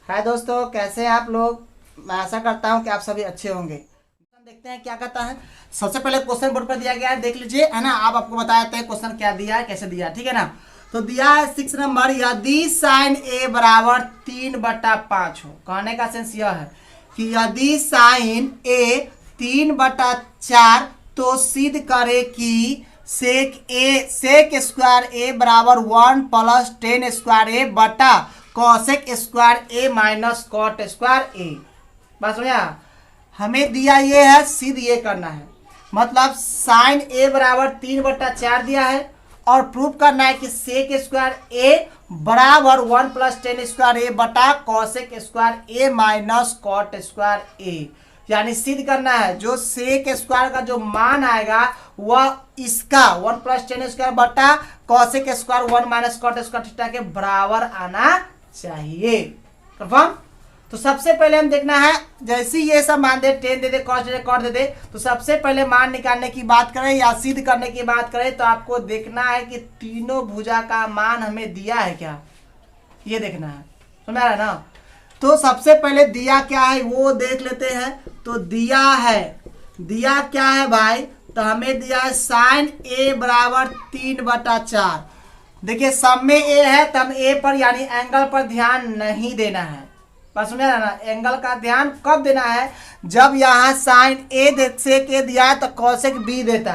हाय दोस्तों, कैसे हैं आप लोग। मैं आशा करता हूं कि आप सभी अच्छे होंगे। देखते हैं क्या कहता है। सबसे पहले क्वेश्चन बोर्ड पर दिया गया है, देख लीजिए, है ना। आप आपको बता देते हैं क्वेश्चन क्या दिया है, कैसे दिया है, ठीक है ना। तो दिया है 6 नंबर, यदि साइन ए बराबर 3/5 हो। कहने का सेंस यह है कि यदि साइन ए 3/4 तो सिद्ध करे कि सेक स्क्वायर ए बराबर 1 + tan स्क्वायर ए बटा कॉसेक स्क्वायर ए माइनस कॉट स्क्वायर ए। बस भैया, हमें दिया ये है, सिद्ध ये करना है। मतलब साइन ए बराबर 3/4 दिया है और प्रूव करना है कि सेक स्क्वायर ए बराबर 1 + tan स्क्वायर ए बटा कॉसेक स्क्वायर ए माइनस कॉट स्क्वायर ए। यानी सिद्ध करना है जो सेक स्क्वायर का जो मान आएगा वह इसका 1 + tan स्क्वायर बटा cosec square 1 - cot square theta के बराबर आना चाहिए। कंफर्म। तो सबसे पहले हम देखना है, जैसे ये सब मान दे, टेन दे दे, कॉस दे दे, कॉट दे दे, तो सबसे पहले मान निकालने की बात करें या सिद्ध करने की बात करें तो आपको देखना है कि तीनों भुजा का मान हमें दिया है क्या, ये देखना है। समझ रहा है ना। तो सबसे पहले दिया क्या है वो देख लेते हैं। तो दिया क्या है भाई, तो हमें दिया है साइन ए बराबर 3/4। देखिए सब में ए है तो हम ए पर यानी एंगल पर ध्यान नहीं देना है। बस समझ रहा ना। एंगल का ध्यान कब देना है, जब यहाँ साइन ए सेक ए दिया है तो कॉसेक बी देता।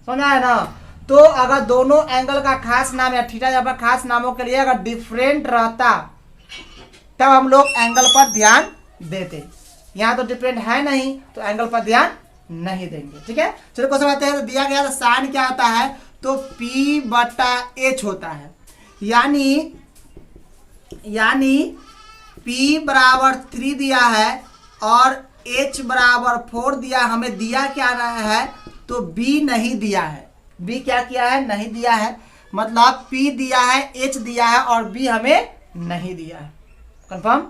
समझा है ना। तो अगर दोनों एंगल का खास नाम या थीटा जहाँ पर खास नामों के लिए अगर डिफरेंट रहता तब हम लोग एंगल पर ध्यान देते। यहाँ तो डिफरेंट है नहीं तो एंगल पर ध्यान नहीं देंगे, ठीक है। चलो क्वेश्चन आते हैं। तो दिया गया तो साइन क्या होता है, तो P/H होता है। यानी P बराबर 3 दिया है और H बराबर 4 दिया। हमें दिया क्या है, तो B नहीं दिया है। B क्या किया है, नहीं दिया है। मतलब P दिया है, H दिया है और B हमें नहीं दिया है। कंफर्म।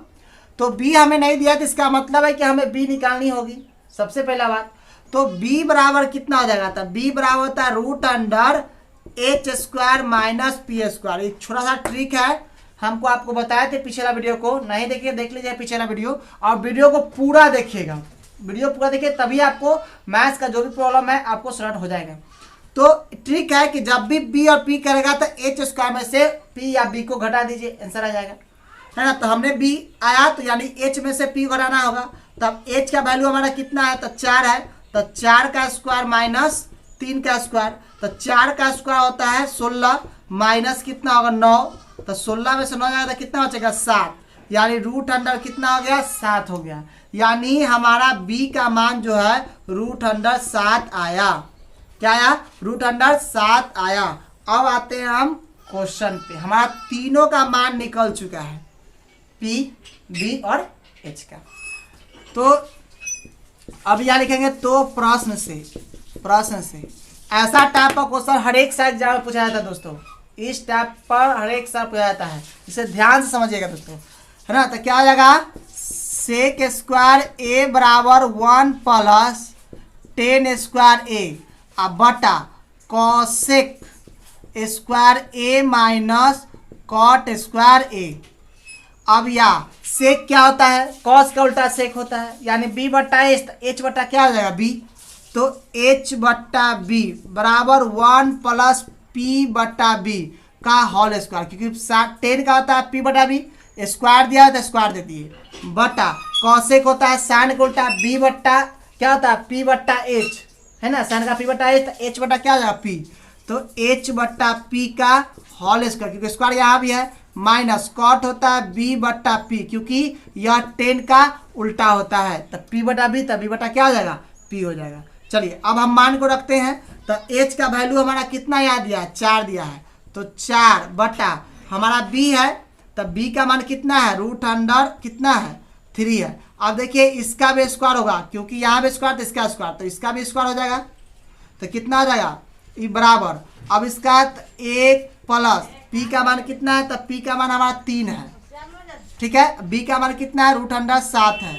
तो B हमें नहीं दिया तो इसका मतलब है कि हमें B निकालनी होगी सबसे पहला बात। तो B बराबर कितना हो जाएगा, तो B बराबर होता है √H² - P²। एक छोटा सा ट्रिक है, हमको आपको बताए थे पिछला वीडियो को, नहीं देखिए देख लीजिए पिछला वीडियो, और वीडियो को पूरा देखिएगा। वीडियो पूरा देखिए तभी आपको मैथ्स का जो भी प्रॉब्लम है आपको सॉल्व हो जाएगा। तो ट्रिक है कि जब भी B और P करेगा तो H² में से P या B को घटा दीजिए, आंसर आ जाएगा, है ना। तो हमने B आया तो यानी H में से P घटाना होगा। तब H का वैल्यू हमारा कितना है, तो 4 है। तो 4 का स्क्वायर माइनस 3 का स्क्वायर, तो 4 का स्क्वायर होता है 16 माइनस कितना होगा 9। तो 16 में से 9 जाएगा तो कितना बचेगा 7। यानी √अंडर कितना हो गया, 7 हो गया। यानी हमारा B का मान जो है √7 आया। क्या आया, √7 आया। अब आते हैं हम क्वेश्चन पे। हमारा तीनों का मान निकल चुका है, P, B और H का। तो अब यहाँ लिखेंगे तो प्रश्न से ऐसा टाइप का क्वेश्चन हर एक साल एग्जाम में पूछा जाता है दोस्तों। इस टाइप पर हर एक साल पूछा जाता है, इसे ध्यान से समझिएगा दोस्तों, है ना। तो क्या हो जाएगा, सेक स्क्वायर ए बराबर 1 + tan स्क्वायर ए अब बटा कॉसेक स्क्वायर ए माइनस कॉट स्क्वायर ए। अब या सेक क्या होता है, कॉस का उल्टा सेक होता है, यानी B/H, H बटा क्या हो जाएगा B। तो H/B बराबर 1 + P/B का होल स्क्वायर, क्योंकि 10 का होता है P/B, स्क्वायर दिया तो स्क्वायर दे दिए, बटा कॉसेक होता है साइन का उल्टा B बट्टा क्या होता है P/H, है ना। साइन का P/H तो H बटा क्या हो जाएगा P। तो H/P का होल स्क्वायर, क्योंकि स्क्वायर यहाँ भी है, माइनस कॉट होता है B/P, क्योंकि यह 10 का उल्टा होता है। तो P/B तो B बटा क्या हो जाएगा P हो जाएगा। चलिए अब हम मान को रखते हैं। तो H का वैल्यू हमारा कितना याद दिया है, 4 दिया है। तो 4 बटा हमारा B है, तो B का मान कितना है, √अंडर कितना है 3 है। अब देखिए इसका भी स्क्वायर होगा, क्योंकि यहाँ भी स्क्वायर तो इसका स्क्वायर, तो इसका भी स्क्वायर हो जाएगा। तो कितना हो जाएगा, ये बराबर। अब इसका 1 + P का मान कितना है, तो P का मान हमारा 3 है, ठीक है। B का मान कितना है, √7 है,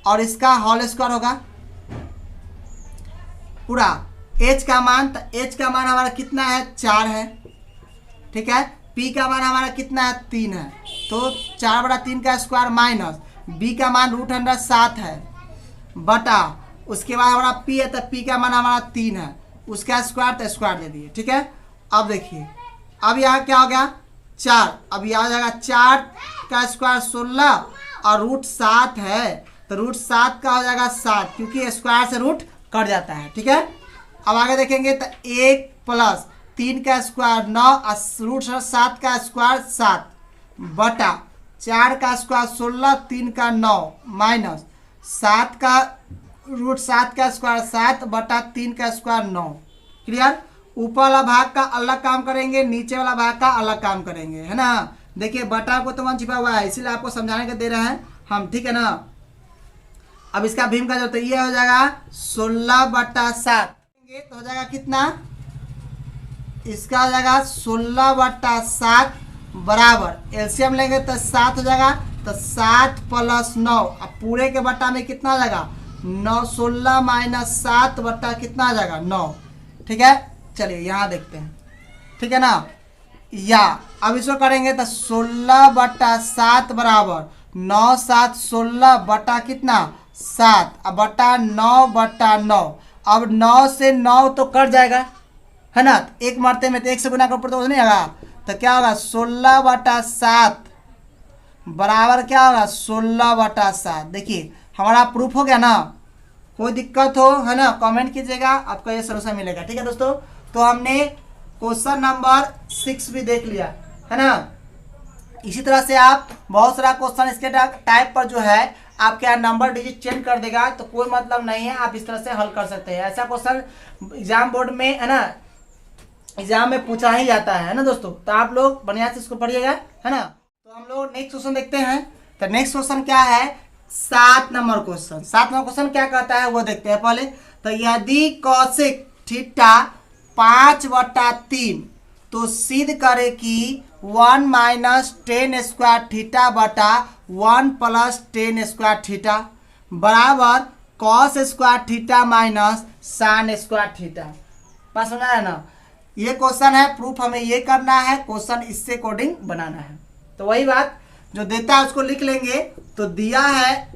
और इसका होल स्क्वायर होगा पूरा। H का मान, तो H का मान हमारा कितना है 4 है, ठीक है। P का मान हमारा कितना है 3 है, तो 4/3 का स्क्वायर माइनस बी का मान √7 है बटा उसके बाद हमारा पी है तो पी का मान हमारा 3 है, उसका स्क्वायर तो स्क्वायर दे दिए। ठीक है, अब देखिए अब यहाँ क्या हो गया 4, अब यहाँ आ जाएगा 4 का स्क्वायर 16 और √7 है तो √7 का हो जाएगा 7 क्योंकि स्क्वायर से रूट कट जाता है। ठीक है, अब आगे देखेंगे तो 1 + 3 का स्क्वायर 9 और √7 का स्क्वायर 7 बटा 4 का स्क्वायर 16 3 का 9 माइनस 7 का √7 का स्क्वायर 7 बटा 3 का स्क्वायर 9। क्लियर, ऊपर वाला भाग का अलग काम करेंगे, नीचे वाला भाग का अलग काम करेंगे, है ना। देखिए बटा को तो 1 छिपा हुआ है इसीलिए आपको समझाने के दे रहे हैं हम, ठीक है ना। अब इसका भीम का जो तो ये हो जाएगा 16/7 तो हो जाएगा कितना, इसका हो जाएगा 16/7 बराबर एलसीएम लेंगे तो 7 हो जाएगा तो 7 + 9 अब पूरे के बटा में कितना आ जाएगा 9, 16 - 7 बटा कितना आ जाएगा 9। ठीक है, चलिए यहाँ देखते हैं, ठीक है ना। या अब इसको करेंगे तो 16/7 बराबर 9 × 7 = 16 बटा कितना 7 अब बटा 9/9। अब 9 से 9 तो कट जाएगा, है ना, एक मरते में तो 1 से गुना कर तो नहीं होगा, तो क्या होगा 16/7 बराबर क्या होगा 16/7। देखिए हमारा प्रूफ हो गया ना, कोई दिक्कत हो है ना कमेंट कीजिएगा, आपको ये सोल्यूशन मिलेगा। ठीक है दोस्तों, तो हमने क्वेश्चन नंबर 6 भी देख लिया, है ना। इसी तरह से आप बहुत सारा क्वेश्चन इसके टाइप पर जो है आपके यहाँ नंबर डिजिट चेंज कर देगा तो कोई मतलब नहीं है, आप इस तरह से हल कर सकते हैं। ऐसा क्वेश्चन एग्जाम बोर्ड में है ना, एग्जाम में पूछा ही जाता है ना दोस्तों, तो आप लोग बढ़िया से इसको पढ़िएगा, है ना। तो हम लोग नेक्स्ट क्वेश्चन देखते हैं। तो नेक्स्ट क्वेश्चन क्या है 7 नंबर क्वेश्चन। 7 नंबर क्वेश्चन क्या कहता है वो देखते हैं पहले। तो यदि कॉसेक थीटा 5/3 तो सिद्ध करे कि 1 - tan स्क्वायर थीटा बटा 1 + tan स्क्वायर थीटा बराबर cos square theta minus sin square theta. Pass होना है ना, ये क्वेश्चन है, प्रूफ हमें ये करना है, क्वेश्चन इससे अकॉर्डिंग बनाना है। तो वही बात जो देता है उसको लिख लेंगे। तो दिया है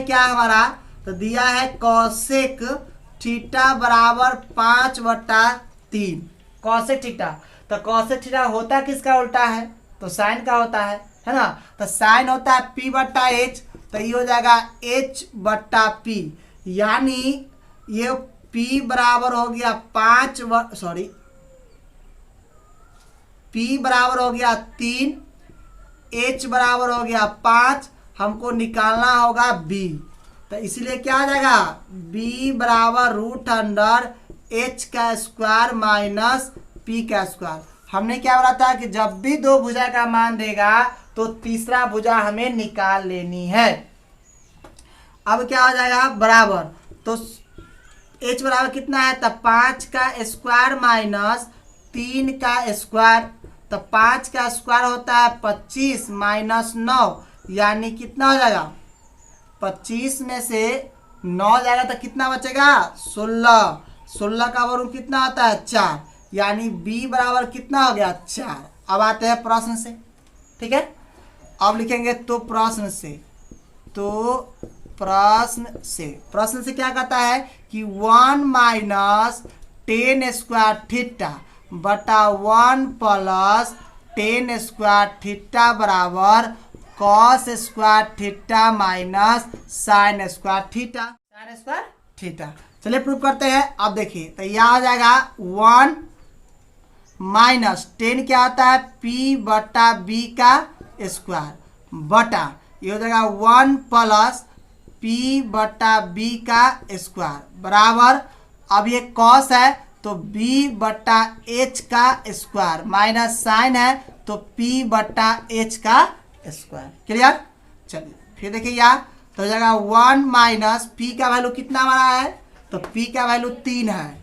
क्या हमारा, तो दिया है कॉसेक थीटा बराबर 5/3 कॉसेक थीटा। तो कॉसेक थीटा होता किसका उल्टा है, तो साइन का होता है ना। तो साइन होता है P/H, तो ये हो जाएगा H/P, यानी ये P बराबर हो गया P बराबर हो गया 3, H बराबर हो गया 5, हमको निकालना होगा B। तो इसीलिए क्या आ जाएगा B बराबर √H का स्क्वायर माइनस P का स्क्वायर। हमने क्या बोला था कि जब भी दो भुजा का मान देगा तो तीसरा भुजा हमें निकाल लेनी है। अब क्या हो जाएगा बराबर, तो H बराबर कितना है, तो 5 का स्क्वायर माइनस 3 का स्क्वायर। तो 5 का स्क्वायर होता है 25 माइनस 9, यानी कितना हो जाएगा 25 में से 9 जाएगा तो कितना बचेगा 16। 16 का वर्ग कितना आता है 4, यानी B बराबर कितना हो गया 4। अब आते हैं प्रश्न से, ठीक है। अब लिखेंगे तो प्रश्न से क्या कहता है कि 1 - tan स्क्वायर थीटा बटा 1 + tan स्क्वायर थीटा बराबर cos square theta minus sin square theta. चलिए प्रूव करते हैं। अब देखिए तो यह आ जाएगा 1 - tan क्या होता है P/B का स्क्वायर बटा ये हो जाएगा 1 + P/B का स्क्वायर बराबर, अब ये cos है तो B/H का स्क्वायर माइनस साइन है तो P/H का स्क्वायर। क्लियर, चलिए फिर देखिए यहाँ तो हो जाएगा 1 - P का वैल्यू कितना हमारा है, तो P का वैल्यू 3 है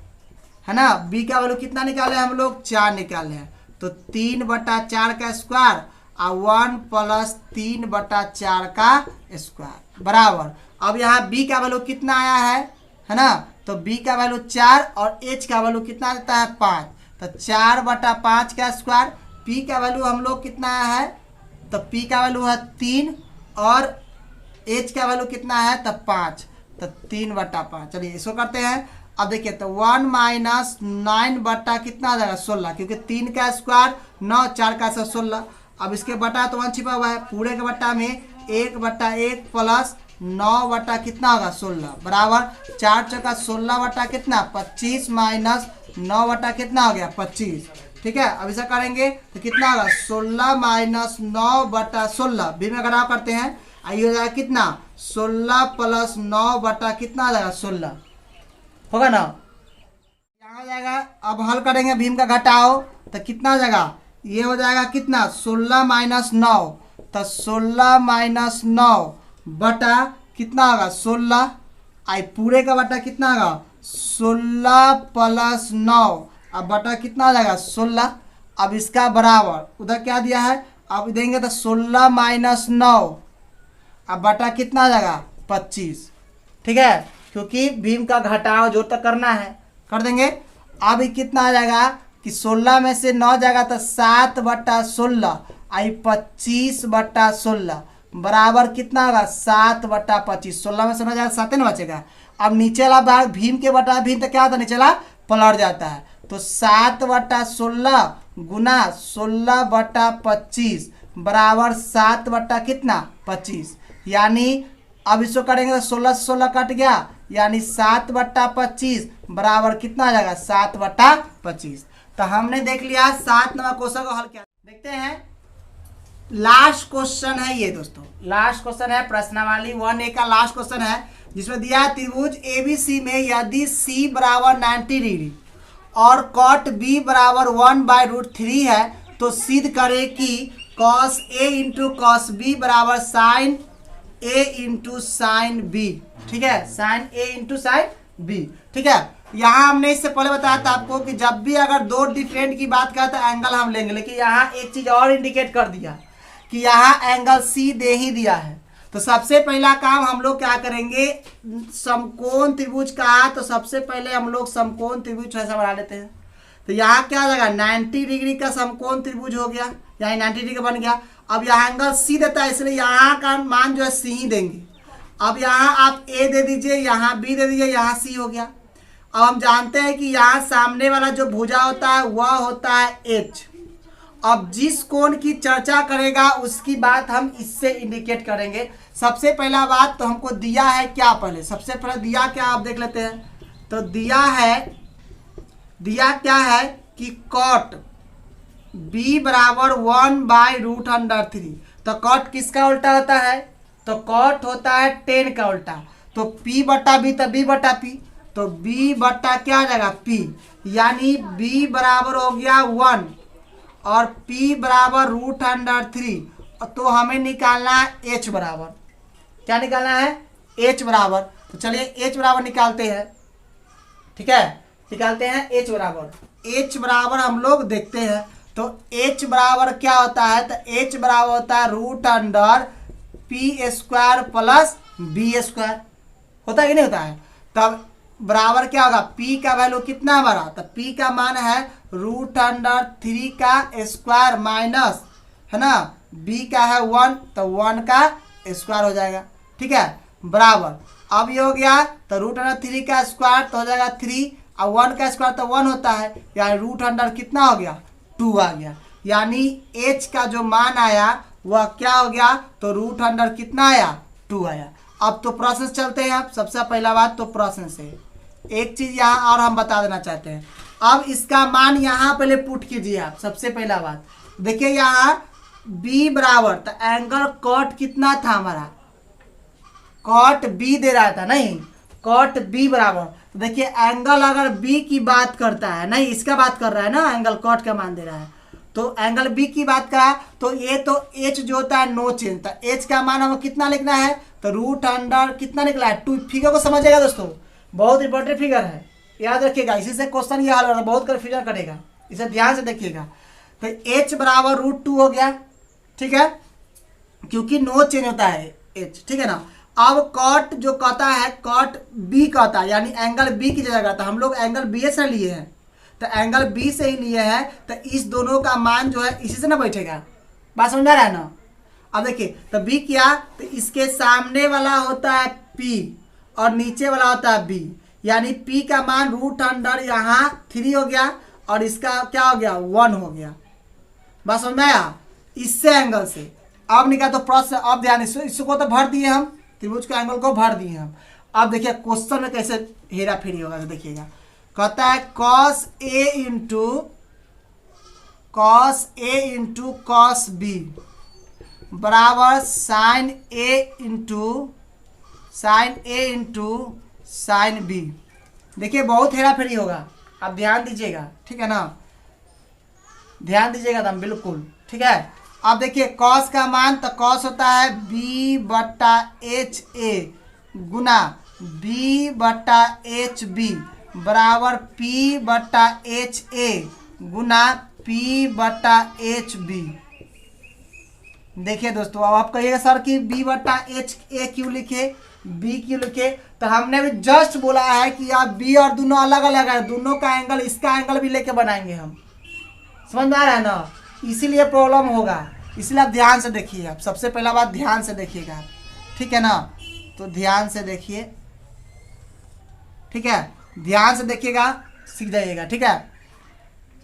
ना। B का वैल्यू कितना निकाले हम लोग 4 निकाले हैं, तो 3/4 का स्क्वायर और 1 + 3/4 का स्क्वायर बराबर। अब यहाँ B का वैल्यू कितना आया है ना, तो B का वैल्यू 4 और H का वैल्यू कितना देता है 5, तो 4/5 का स्क्वायर P का वैल्यू हम लोग कितना है, तो P का वैल्यू है 3 और H का वैल्यू कितना है, तो 5, तो 3/5। चलिए इसको करते हैं। अब देखिए तो 1 माइनस 9 बटा कितना आ जाएगा 16, क्योंकि 3 का स्क्वायर 9, 4 का 16। अब इसके बटा तो 1 छिपा हुआ है, पूरे के बटा में 1/1 प्लस 9 बटा कितना होगा 16 बराबर 4 चौका 16 बटा कितना 25 माइनस 9 बटा कितना हो गया 25। ठीक है, अब ऐसा करेंगे तो कितना होगा 16 माइनस 9 बटा 16, भी में घटाव करते हैं, आइए हो जाएगा कितना 16 प्लस 9 बटा कितना आ जाएगा 16, होगा ना, यहाँ हो जाएगा। अब हल करेंगे भीम का घटाओ तो कितना हो जाएगा, ये हो जाएगा कितना 16 माइनस 9, तो 16 माइनस 9 बटा कितना होगा 16, आई पूरे का बटा कितना होगा 16 प्लस 9, अब बटा कितना आ जाएगा 16। अब इसका बराबर उधर क्या दिया है, अब देंगे तो 16 माइनस 9, अब बटा कितना आ जाएगा 25। ठीक है, क्योंकि भीम का घटाव जोड़ तक करना है, कर देंगे। अब कितना आ जाएगा कि 16 में से 9 जाएगा तो 7/16, आई 25/16 बराबर कितना होगा 7/25। 16 में से 9 जाएगा 7 ना बचेगा। अब नीचे वाला भाग भीम के बटा भीम तो क्या होता है, नीचे वाला पलट जाता है, तो 7/16 गुना 16/25 बराबर 7 बटा कितना 25, यानी अब इसको करेंगे तो 16 से 16 कट गया, यानी 7/25 बराबर कितना आ जाएगा 7/25। तो हमने देख लिया 7 नंबर क्वेश्चन को हल किया। देखते हैं लास्ट क्वेश्चन है ये दोस्तों, लास्ट क्वेश्चन है प्रश्नावली 1A का लास्ट क्वेश्चन है, जिसमें दिया है त्रिभुज ABC में यदि C बराबर 90 डिग्री और कॉट B बराबर 1/√3 है तो सिद्ध करे कि cos A into cos B बराबर sine A into sine B. ठीक है, sine A into sine B. ठीक है, यहाँ हमने इससे पहले बताया था आपको कि जब भी अगर दो डिफरेंट की बात करें तो एंगल हम लेंगे, लेकिन यहाँ एक चीज और इंडिकेट कर दिया कि यहाँ एंगल C दे ही दिया है। तो सबसे पहला काम हम लोग क्या करेंगे, समकोण त्रिभुज का, तो सबसे पहले हम लोग समकोण त्रिभुज ऐसा बना लेते हैं। तो यहाँ क्या आ जाएगा 90 डिग्री का समकोण त्रिभुज हो गया, यहाँ 90 डिग्री का बन गया। अब यहाँ एंगल C देता है, इसलिए यहाँ का मान जो है C ही देंगे। अब यहाँ आप A दे दीजिए, यहाँ B दे दीजिए, यहाँ C हो गया। अब हम जानते हैं कि यहाँ सामने वाला जो भुजा होता है वह होता है H। अब जिस कोण की चर्चा करेगा उसकी बात हम इससे इंडिकेट करेंगे। सबसे पहला बात तो हमको दिया है क्या, पहले सबसे पहले दिया क्या आप देख लेते हैं। तो दिया क्या है कि कॉट B बराबर 1/√3। तो कॉट किसका उल्टा होता है, तो कॉट होता है 10 का उल्टा। तो P बटा B, तो B बटा P, तो B बटा क्या आ जाएगा P, यानी B बराबर हो गया 1 और P बराबर √3। तो हमें निकालना है H बराबर, क्या निकालना है H बराबर। तो चलिए H बराबर निकालते हैं। ठीक है, निकालते हैं H बराबर। H बराबर हम लोग देखते हैं, तो H बराबर क्या होता है, तो H बराबर होता है √P² प्लस B²। होता है कि नहीं होता है। तब बराबर क्या होगा, P का वैल्यू कितना हमारा, तो P का मान है √3 का स्क्वायर माइनस है ना B का है 1, तो 1 का स्क्वायर हो जाएगा। ठीक है, बराबर अब ये हो गया, तो √3 का स्क्वायर तो हो जाएगा 3 और 1 का स्क्वायर तो 1 होता है, यानी √100 कितना हो गया 2 आ गया। यानी H का जो मान आया वह क्या हो गया, तो √100 कितना आया 2 आया। अब तो प्रोसेस चलते हैं। आप सबसे पहला बात तो प्रोसेस है, एक चीज यहाँ और हम बता देना चाहते हैं। अब इसका मान यहाँ पहले पुट कीजिए आप। सबसे पहला बात देखिए, यहाँ B बराबर, तो एंगल कॉट कितना था हमारा, कॉट B दे रहा था, नहीं कॉट B बराबर। तो देखिए एंगल अगर B की बात करता है, नहीं इसका बात कर रहा है ना, एंगल कॉट का मान दे रहा है, तो एंगल B की बात करा, तो ये तो H जो होता है नो चेंज, तो H का मान हमें कितना लिखना है, तो √100 कितना निकला है 2। फिगर को समझिएगा दोस्तों, बहुत इंपॉर्टेंट फिगर है, याद रखिएगा, इसी से क्वेश्चन ये हल हो रहा है, बहुत कन्फ्यूजन करेगा, इसे ध्यान से देखिएगा। तो H बराबर √2 हो गया। ठीक है, क्योंकि नो चेंज होता है H। ठीक है ना। अब कॉट जो कहता है, कॉट B कहता है, यानी एंगल B की जगह कहता है, हम लोग एंगल BS लिए हैं, तो एंगल बी से ही लिए हैं, तो इस दोनों का मान जो है इसी से ना बैठेगा। बात समझ आ रहा है ना। अब देखिए तो बी क्या, तो इसके सामने वाला होता है पी और नीचे वाला होता है बी, यानी पी का मान रूट अंडर यहाँ 3 हो गया और इसका क्या हो गया 1 हो गया। बस समझ में आया। इससे एंगल से अब निकाल तो प्रोसेस। अब ध्यान इसको तो भर दिए हम, त्रिभुज के एंगल को भर दिए हम। अब देखिए क्वेश्चन में कैसे हेरा फेरी होगा, तो देखिएगा कहता है cos A into cos B बराबर साइन ए इंटू साइन बी। देखिए बहुत हेरा फेरी होगा, आप ध्यान दीजिएगा, ठीक है ना, ध्यान दीजिएगा एकदम बिल्कुल, ठीक है। अब देखिए कॉस का मान, तो कॉस होता है बी बट्टा एच ए गुना बी बट्टा एच बी बराबर पी बट्टा एच ए गुना पी बट्टा एच बी। देखिए दोस्तों, अब आप कहिएगा सर कि बी बट्टा एच ए क्यों लिखे, बी क्यों लिखे, तो हमने भी जस्ट बोला है कि आप बी और दोनों अलग अलग है, दोनों का एंगल इसका एंगल भी लेके बनाएंगे हम। समझ में आ रहा है ना, इसीलिए प्रॉब्लम होगा, इसलिए आप ध्यान से देखिए। आप सबसे पहला बात ध्यान से देखिएगा, ठीक है ना, तो ध्यान से देखिए, ठीक है, ध्यान से देखिएगा, सीख जाइएगा, ठीक है।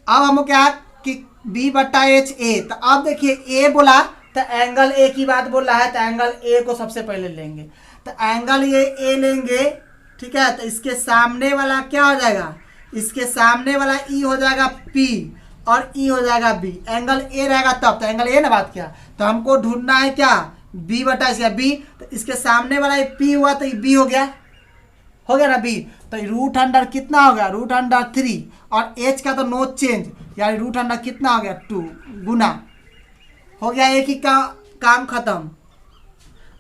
अब हम क्या कि बी बट्टा एच ए, तो अब देखिए ए बोला तो एंगल ए की बात बोल रहा है, तो एंगल ए को सबसे पहले लेंगे, तो एंगल ये ए लेंगे, ठीक है। तो इसके सामने वाला क्या हो जाएगा, इसके सामने वाला ई हो जाएगा पी और ई हो जाएगा बी। एंगल ए रहेगा तब, तो एंगल ए ना बात किया, तो हमको ढूंढना है क्या बी बटा इसका बी, तो इसके सामने वाला ये पी हुआ तो ये बी हो गया ना बी, तो रूट अंडर कितना हो गया रूट अंडर 3 और एच का तो नो चेंज, यानी रूट अंडर कितना हो गया 2 गुना हो गया, एक ही का काम खत्म।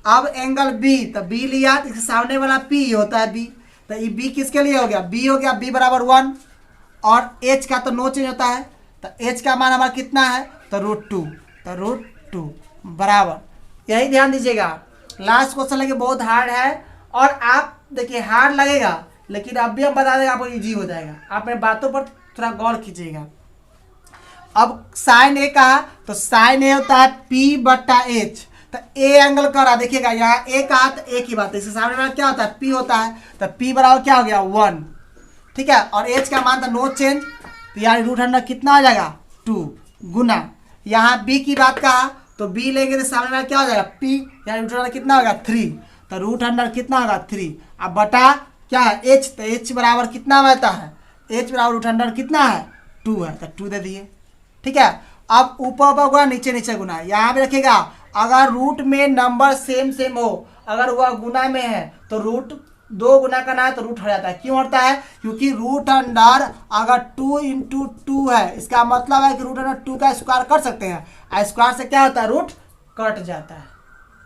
अब एंगल बी, तो बी लिया तो इसके सामने वाला पी होता है बी, तो ये बी किसके लिए हो गया बी हो गया बी बराबर 1 और एच का तो नो चेंज होता है, तो एच का मान हमारा कितना है तो √2 बराबर। यही ध्यान दीजिएगा, लास्ट क्वेश्चन लगे बहुत हार्ड है और आप देखिए हार्ड लगेगा लेकिन अब भी हम बता देंगे आपको इजी हो जाएगा। आप मेरे बातों पर थोड़ा गौर कीजिएगा। अब साइन ए कहा, तो साइन ए होता है पी बट्टा एच, तो ए एंगल कर रहा, देखिएगा यहाँ ए कहा तो ए की बात है, इसके सामने वाला क्या होता है पी होता है, तो पी बराबर क्या हो गया 1, ठीक है, और एच का मान था नो चेंज, तो यानी रूट अंडर कितना हो जाएगा 2 गुना, यहाँ बी की बात कहा तो बी लेंगे तो सामने वाला क्या हो जाएगा पी, यानी रूट अंडर कितना होगा 3, तो रूट अंडर कितना होगा 3, अब बटा क्या है एच, तो एच बराबर कितना रहता है, एच बराबर रूट अंडर कितना है 2 है, तो 2 दे दिए, ठीक है। अब ऊपर ऊपर गुना नीचे नीचे गुना, यहाँ भी रखेगा अगर रूट में नंबर सेम हो, अगर वह गुना में है तो रूट 2 गुना करना है तो रूट हट जाता है। क्यों हटता है, क्योंकि रूट अंडर अगर 2 × 2 है, इसका मतलब है कि रूट अंडर 2 का स्क्वायर कर सकते हैं, स्क्वायर से क्या होता है रूट कट जाता है,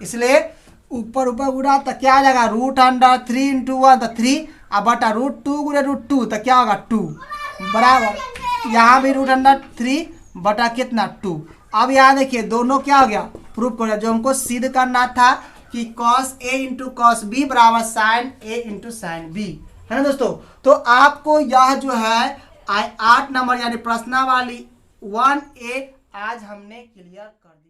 इसलिए ऊपर ऊपर गुना तो क्या आ जाएगा रूट अंडर 3 × 1 तो 3, अब बटा √2 गुना √2 तो क्या होगा 2 बराबर, यहाँ भी रूट अंडर 3 बटा कितना 2। अब यहाँ देखिए दोनों क्या हो गया प्रूफ कर, जो हमको सिद्ध करना था कि cos A × cos B बराबर sin A × sin B, है ना दोस्तों। तो आपको यह जो है 8 नंबर यानी प्रश्नावली 1A आज हमने क्लियर कर दिया।